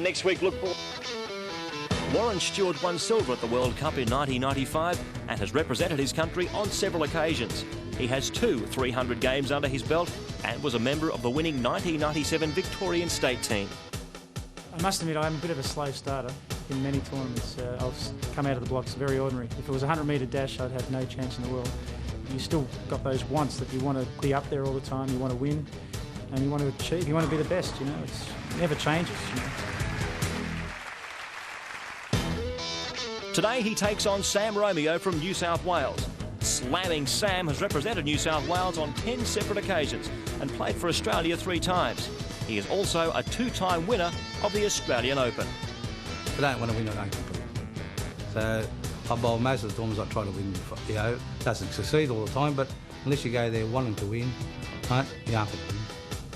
Next week, look for... Warren Stewart won silver at the World Cup in 1995 and has represented his country on several occasions. He has 2 300 games under his belt and was a member of the winning 1997 Victorian state team. I must admit, I'm a bit of a slow starter in many tournaments. I've come out of the blocks very ordinary. If it was a 100-metre dash, I'd have no chance in the world. You still got those wants that you want to be up there all the time, you want to win, and you want to achieve, you want to be the best, you know. It never changes, you know. Today he takes on Sam Romeo from New South Wales. Slamming Sam has represented New South Wales on 10 separate occasions and played for Australia 3 times. He is also a 2-time winner of the Australian Open. I don't want to win, I don't compete. So I bowl most of the tournaments I try to win, you know. Doesn't succeed all the time, but unless you go there wanting to win, right, you aren't going to win.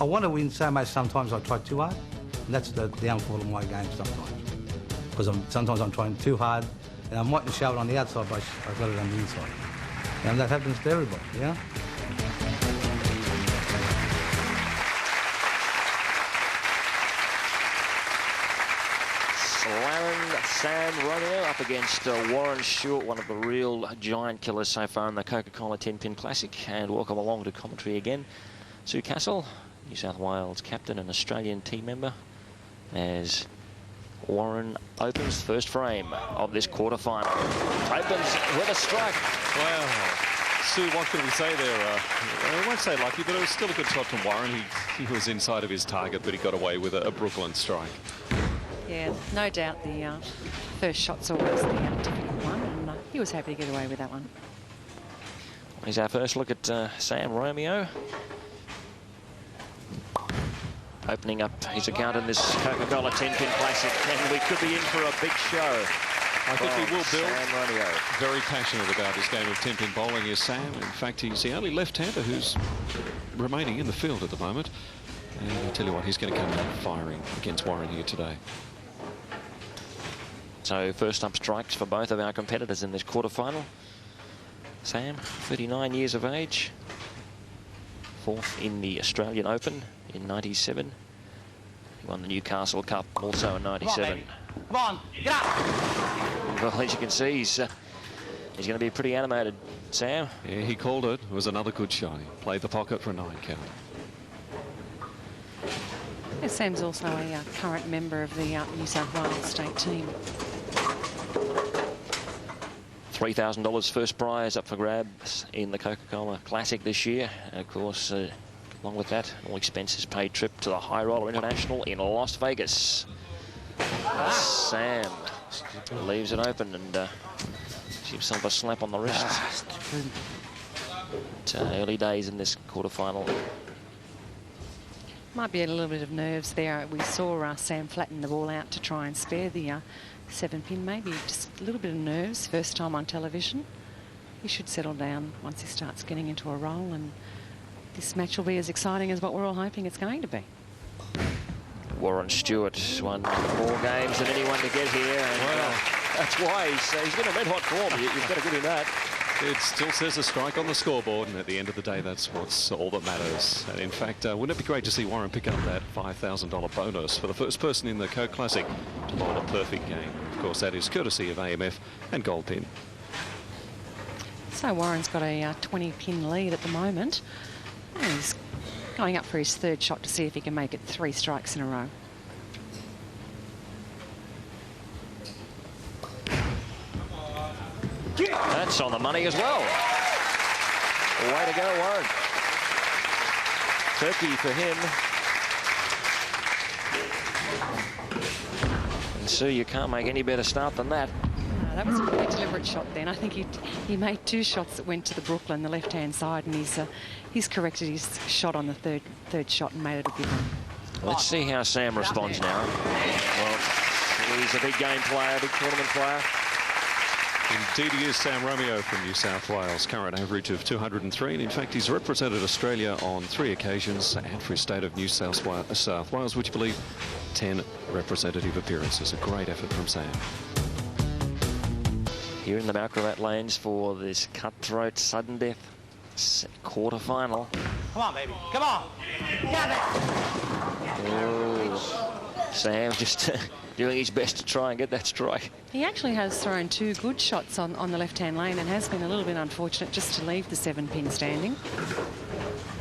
I want to win so much sometimes I try too hard, and that's the downfall of my game sometimes. Because sometimes I'm trying too hard, and I mightn't shove it on the outside, but I've got it on the inside. And that happens to everybody, yeah? Slamming Sam Romeo up against Warren Stewart, one of the real giant killers so far in the Coca-Cola Tenpin Classic. And welcome along to commentary again, Sue Castle, New South Wales captain and Australian team member, as Warren opens first frame of this quarterfinal. Opens with a strike. Well, Sue, what can we say there? I won't say lucky, but it was still a good shot from Warren. He was inside of his target, but he got away with a Brooklyn strike. Yeah, no doubt the first shot's always the difficult one, and he was happy to get away with that one. Here's our first look at Sam Romeo. Opening up his account in this Coca-Cola Tenpin Classic, and we could be in for a big show. I think he will build. Sam Romeo. Very passionate about his game of Tenpin bowling is Sam. In fact, he's the only left-hander who's remaining in the field at the moment. And I tell you what, he's going to come out firing against Warren here today. So first up strikes for both of our competitors in this quarterfinal. Sam, 39 years of age, 4th in the Australian Open in 97. He won the Newcastle Cup also in 97. Come on, get up! Well, as you can see, he's going to be pretty animated, Sam. Yeah, he called it. It was another good shot. He played the pocket for a 9 count. Yeah, Sam's also a current member of the New South Wales state team. $3,000 first prize up for grabs in the Coca-Cola Classic this year. And of course, along with that, all expenses paid trip to the High Roller International in Las Vegas. Sam leaves it open and gives himself a slap on the wrist. Early days in this quarterfinal. Might be a little bit of nerves there. We saw Sam flatten the ball out to try and spare the 7-pin. Maybe just a little bit of nerves. First time on television. He should settle down once he starts getting into a roll, and this match will be as exciting as what we're all hoping it's going to be. Warren Stewart won more games than anyone to get here, and that's why he's been a red-hot form. You've got to give him that. It still says a strike on the scoreboard, and at the end of the day, that's what's all that matters. And in fact, wouldn't it be great to see Warren pick up that $5,000 bonus for the first person in the Coke Classic to bowl a perfect game? Of course, that is courtesy of AMF and Gold Pin. So Warren's got a 20-pin lead at the moment. And he's going up for his 3rd shot to see if he can make it 3 strikes in a row. That's on the money as well. Way to go, Warren. Turkey for him. And Sue, you can't make any better start than that. That was a very deliberate shot then. I think he made 2 shots that went to the Brooklyn, the left-hand side, and he's corrected his shot on the third shot and made it a good one. Let's see how Sam responds now. Well, he's a big game player, big tournament player. Indeed he is, Sam Romeo from New South Wales. Current average of 203. And in fact, he's represented Australia on 3 occasions and for his state of New South Wales, would you believe, 10 representative appearances. A great effort from Sam. Here in the Mt.Gravatt lanes for this cutthroat sudden death quarterfinal. Come on, baby. Come on. Got it. Oh. Sam just doing his best to try and get that strike. He actually has thrown 2 good shots on the left-hand lane and has been a little bit unfortunate just to leave the 7-pin standing.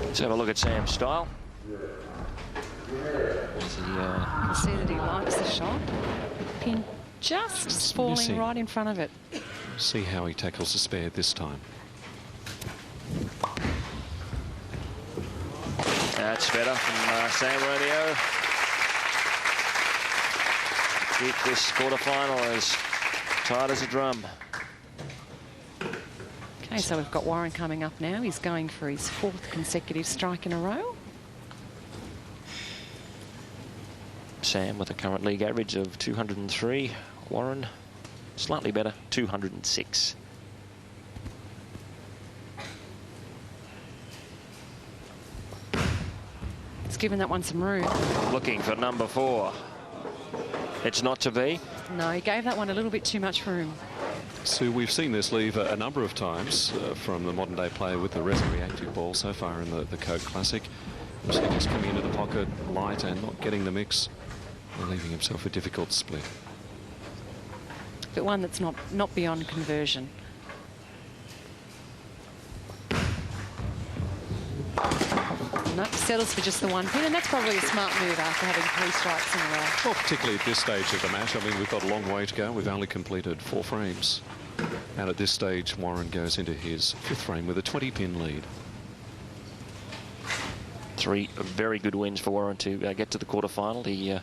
Let's have a look at Sam's style. You see that he likes the shot. Pin just falling missing. right in front of it. See how he tackles the spare this time. That's better from Sam Romeo. Keep this quarterfinal as tight as a drum. Okay, so we've got Warren coming up now. He's going for his 4th consecutive strike in a row. Sam with a current league average of 203. Warren slightly better, 206. It's given that one some room. Looking for number 4. It's not to be. No, he gave that one a little bit too much room. So we've seen this leave a number of times from the modern-day player with the resin reactive ball so far in the Coke Classic. So he's coming into the pocket light and not getting the mix, and leaving himself a difficult split. But one that's not beyond conversion. Nope, settles for just the 1 pin, and that's probably a smart move after having 3 strikes in a row. Well, particularly at this stage of the match. I mean, we've got a long way to go. We've only completed 4 frames. And at this stage, Warren goes into his 5th frame with a 20-pin lead. 3 very good wins for Warren to get to the quarterfinal. He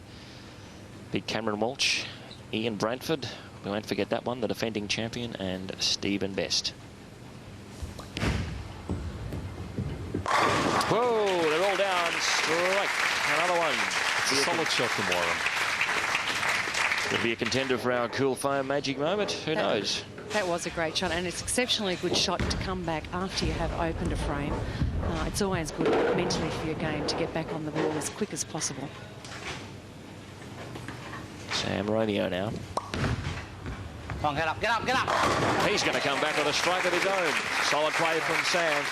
beat Cameron Walsh, Ian Bradford, we won't forget that one, the defending champion, and Stephen Best. Whoa, they're all down. Strike. Another one. It's a solid shot from Warren. Could be a contender for our cool foam magic moment. Who knows? That was a great shot, and it's exceptionally good shot to come back after you have opened a frame. It's always good mentally for your game to get back on the ball as quick as possible. Sam Romeo now. Come on, get up, get up, get up. He's going to come back with a strike of his own. Solid play from Sam.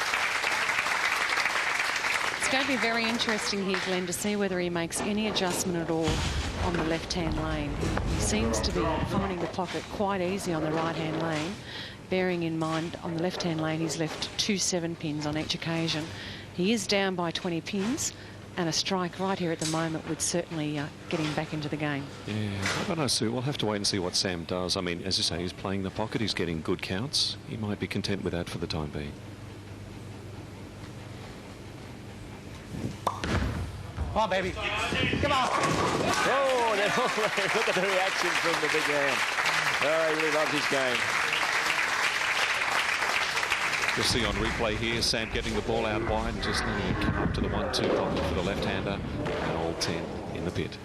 It's going to be very interesting here, Glenn, to see whether he makes any adjustment at all on the left-hand lane. He seems to be finding the pocket quite easy on the right-hand lane, bearing in mind on the left-hand lane he's left 2 7-pins on each occasion. He is down by 20 pins, and a strike right here at the moment would certainly get him back into the game. Yeah, I don't know, Sue. We'll have to wait and see what Sam does. I mean, as you say, he's playing the pocket. He's getting good counts. He might be content with that for the time being. Come on, baby. Come on. Oh, look at the reaction from the big man. Oh, he really loves his game. You'll see on replay here, Sam getting the ball out wide and just letting it come up to the 1-2 pocket for the left-hander, and all 10 in the pit.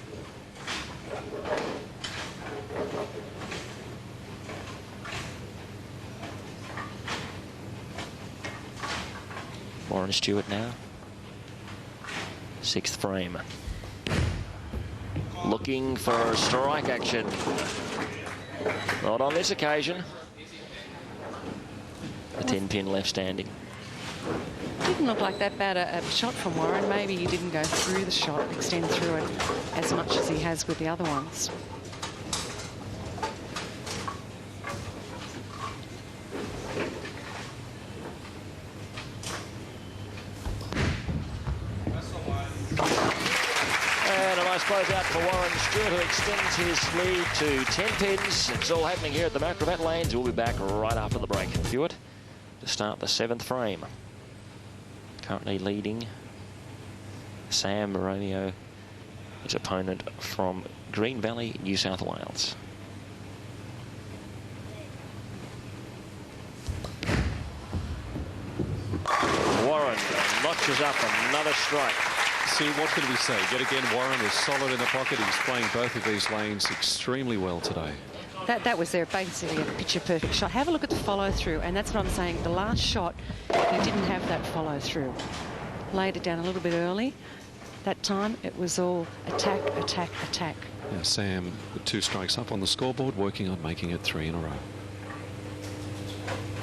Warren Stewart now. 6th frame. Looking for strike action. Not on this occasion. The 10-pin left standing. Didn't look like that bad a shot from Warren. Maybe he didn't go through the shot, extend through it as much as he has with the other ones. And a nice close out for Warren Stewart, who extends his lead to 10 pins. It's all happening here at the Mt.Gravatt lanes. We'll be back right after the break. Stewart to start the 7th frame. Currently leading Sam Romeo, his opponent from Green Valley, New South Wales. Warren notches up another strike. See, what can we say? Yet again, Warren is solid in the pocket. He's playing both of these lanes extremely well today. That was basically a picture-perfect shot. Have a look at the follow-through, and that's what I'm saying. The last shot, he didn't have that follow-through. Laid it down a little bit early. That time, it was all attack, attack, attack. Now, Sam, with 2 strikes up on the scoreboard, working on making it 3 in a row.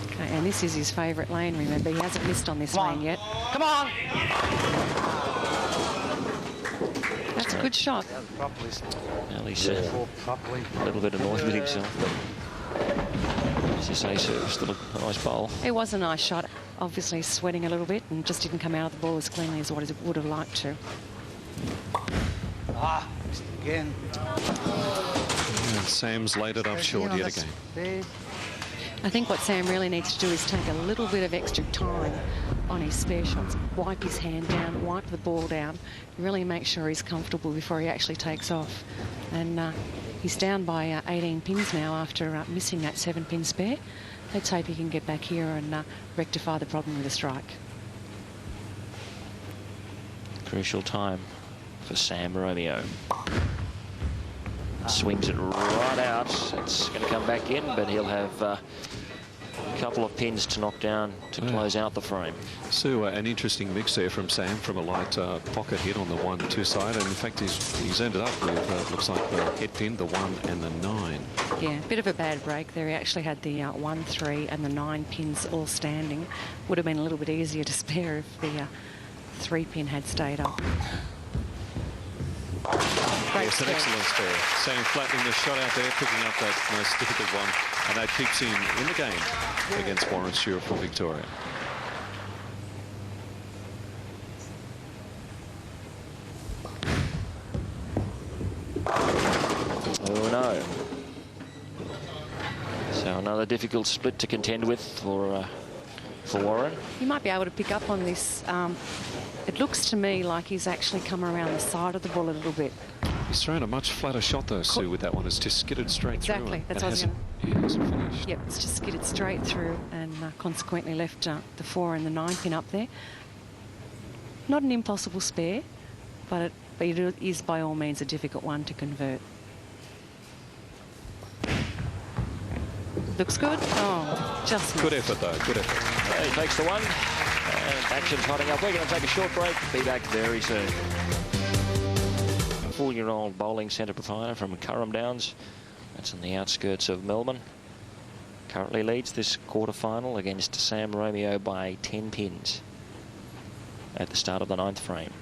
Okay, and this is his favourite lane, remember. He hasn't missed on this lane yet. Come on. Good shot. Well, he's a little bit annoyed with himself, but as you say, Sue, still a nice bowl. It was a nice shot. Obviously sweating a little bit and just didn't come out of the ball as cleanly as what he would have liked to. Ah, again. And Sam's laid it up short yet again. I think what Sam really needs to do is take a little bit of extra time on his spare shots. Wipe his hand down, wipe the ball down, really make sure he's comfortable before he actually takes off. And he's down by 18 pins now after missing that 7-pin spare. Let's hope he can get back here and rectify the problem with a strike. Crucial time for Sam Romeo. Swings it right out. It's going to come back in, but he'll have a couple of pins to knock down to close out the frame. So an interesting mix there from Sam, from a light pocket hit on the 1-2 side, and in fact he's ended up with looks like the head pin, the 1 and the 9. Yeah, a bit of a bad break there. He actually had the 1, 3 and the 9 pins all standing. Would have been a little bit easier to spare if the 3-pin had stayed up. Yes, an excellent spare. Sam flattening the shot out there, picking up that most difficult one, and that keeps him in the game against Warren Stewart from Victoria. Oh no. So another difficult split to contend with for Warren. You might be able to pick up on this. It looks to me like he's actually come around the side of the ball a little bit. He's thrown a much flatter shot though, Sue, with that one. It's just skidded straight through. Exactly, that's what I was going to... It hasn't finished. Yep, it's just skidded straight through and consequently left the 4 and the 9 pin up there. Not an impossible spare, but it is by all means a difficult one to convert. Looks good. Oh, just good effort though, good effort. He takes the one, and action's hotting up. We're going to take a short break. Be back very soon. A 4-year-old bowling centre provider from Curram Downs. That's on the outskirts of Melbourne. Currently leads this quarterfinal against Sam Romeo by 10 pins at the start of the 9th frame.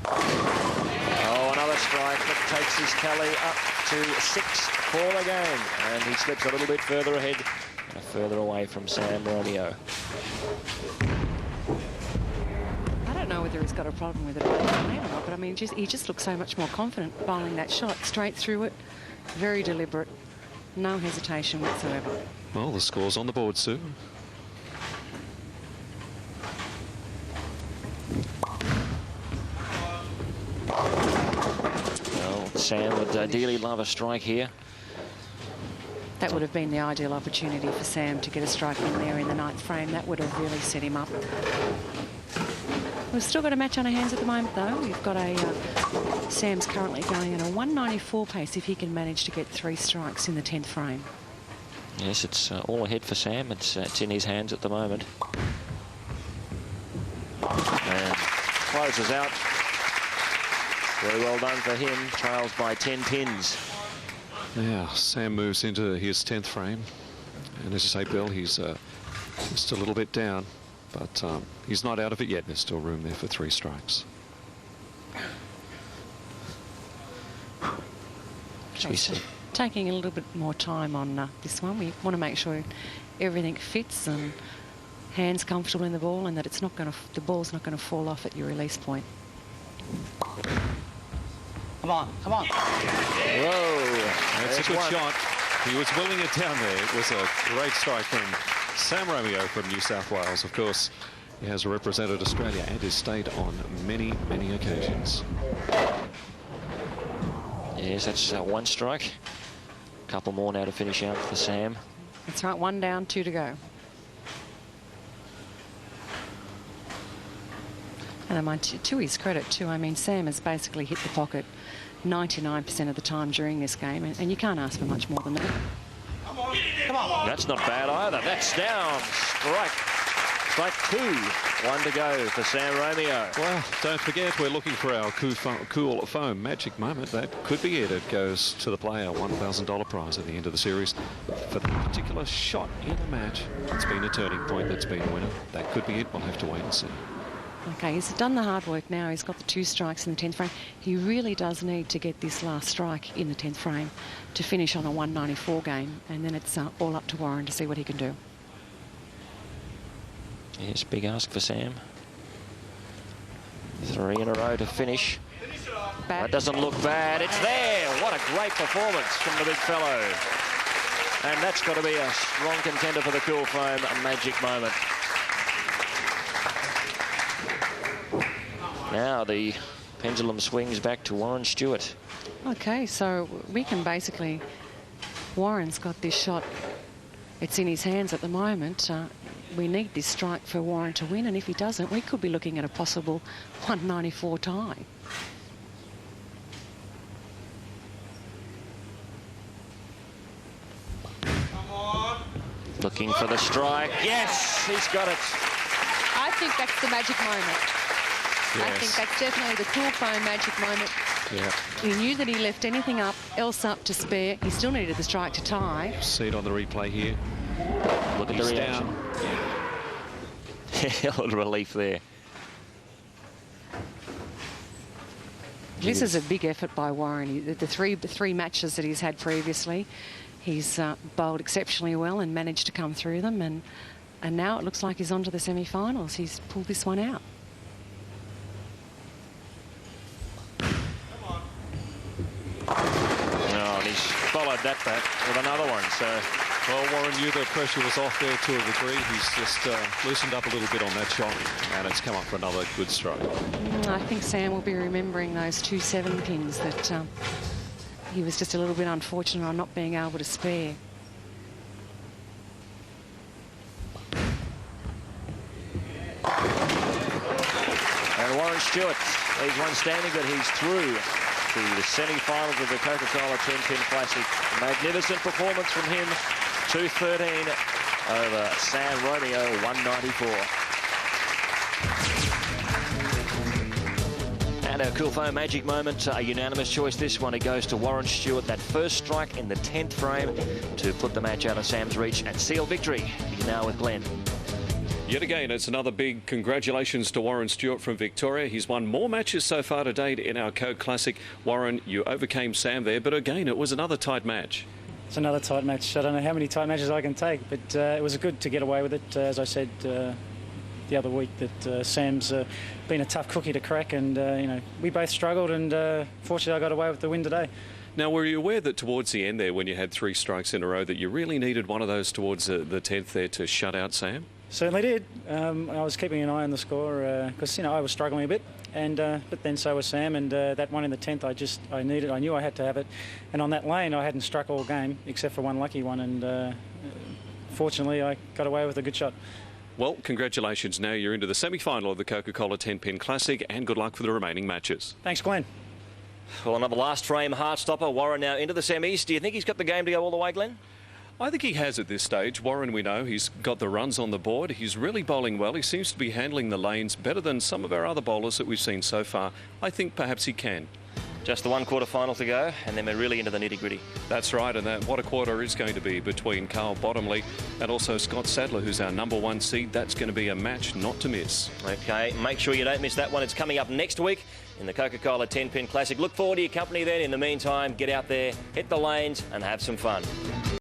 Oh, another strike that takes his tally up to 6 for the game. And he slips a little bit further ahead and further away from Sam Romeo. I don't know whether he's got a problem with it or not, but I mean, he just looks so much more confident bowling that shot straight through it. Very deliberate, no hesitation whatsoever. Well, the score's on the board, Sue. Well, Sam would ideally love a strike here. That would have been the ideal opportunity for Sam to get a strike in there in the 9th frame. That would have really set him up. We've still got a match on our hands at the moment, though. We've got Sam's currently going at a 194 pace if he can manage to get 3 strikes in the 10th frame. Yes, it's all ahead for Sam. It's in his hands at the moment. And closes out. Very well done for him. Trails by 10 pins. Yeah, Sam moves into his 10th frame. And as you say, Bill, he's just a little bit down. But he's not out of it yet. There's still room there for 3 strikes. Taking a little bit more time on this one. We want to make sure everything fits and hands comfortable in the ball, and that it's not going to, the ball's not going to fall off at your release point. Come on, come on. Whoa. That's a good shot. He was willing it down there. It was a great strike from Sam Romeo from New South Wales. Of course, he has represented Australia and his state on many, many occasions. Yes, that's 1 strike. A couple more now to finish out for Sam. That's right, 1 down, 2 to go. And I mind, to his credit too, I mean, Sam has basically hit the pocket 99% of the time during this game, and you can't ask for much more than that. Come on. That's not bad either. That's down. Strike 2. 1 to go for Sam Romeo. Well, don't forget, we're looking for our cool foam magic moment. That could be it. It goes to the player, $1,000 prize at the end of the series for the particular shot in the match. It's been a turning point. That's been a winner. That could be it. We'll have to wait and see. Okay, he's done the hard work now. He's got the 2 strikes in the 10th frame. He really does need to get this last strike in the 10th frame to finish on a 194 game, and then it's all up to Warren to see what he can do. Yes, big ask for Sam. 3 in a row to finish. That doesn't look bad. It's there. What a great performance from the big fellow. And that's got to be a strong contender for the cool foam, a magic moment. Now the pendulum swings back to Warren Stewart. Okay, so we can basically... Warren's got this shot. It's in his hands at the moment. We need this strike for Warren to win, and if he doesn't, we could be looking at a possible 194 tie. Looking for the strike. Yes, he's got it. I think that's the magic moment. Yes. I think that's definitely the cool foam magic moment. Yeah. He knew that he left anything else up to spare. He still needed the strike to tie. See it on the replay here. Look at the reaction. Hell of a relief there. This is a big effort by Warren. The three matches that he's had previously, he's bowled exceptionally well and managed to come through them. And now it looks like he's on to the semi-finals. He's pulled this one out. Oh, and he's followed that back with another one. So, well, Warren knew the pressure was off there to a degree. He's just loosened up a little bit on that shot, and it's come up for another good strike. I think Sam will be remembering those 2 7-pins that he was just a little bit unfortunate on not being able to spare. and Warren Stewart leaves one standing, but he's through to the semi-finals of the Coca-Cola Tenpin Classic. A magnificent performance from him. 213 over San Romeo, 194. And our cool foam magic moment, a unanimous choice. This one, it goes to Warren Stewart. That first strike in the 10th frame to put the match out of Sam's reach and seal victory. He's now with Glenn. Yet again, it's another big congratulations to Warren Stewart from Victoria. He's won more matches so far to date in our Coke Classic. Warren, you overcame Sam there, but again, it was another tight match. It's another tight match. I don't know how many tight matches I can take, but it was good to get away with it. As I said the other week, that Sam's been a tough cookie to crack, and you know, we both struggled, and fortunately I got away with the win today. Now, were you aware that towards the end there, when you had 3 strikes in a row, that you really needed one of those towards the 10th there to shut out Sam? Certainly did. I was keeping an eye on the score because, you know, I was struggling a bit, and but then so was Sam, and that one in the 10th I needed. I knew I had to have it, and on that lane I hadn't struck all game except for one lucky one, and fortunately I got away with a good shot. Well, congratulations. Now you're into the semi-final of the Coca-Cola Tenpin Classic, and good luck for the remaining matches. Thanks, Glenn. Well, another last frame heart stopper. Warren now into the semis. Do you think he's got the game to go all the way, Glenn? I think he has at this stage. Warren, we know, he's got the runs on the board. He's really bowling well. He seems to be handling the lanes better than some of our other bowlers that we've seen so far. I think perhaps he can. Just the one quarter-final to go, and then we're really into the nitty-gritty. That's right, and what a quarter is going to be between Carl Bottomley and also Scott Sadler, who's our #1 seed. That's going to be a match not to miss. OK, make sure you don't miss that one. It's coming up next week in the Coca-Cola Tenpin Classic. Look forward to your company then. In the meantime, get out there, hit the lanes and have some fun.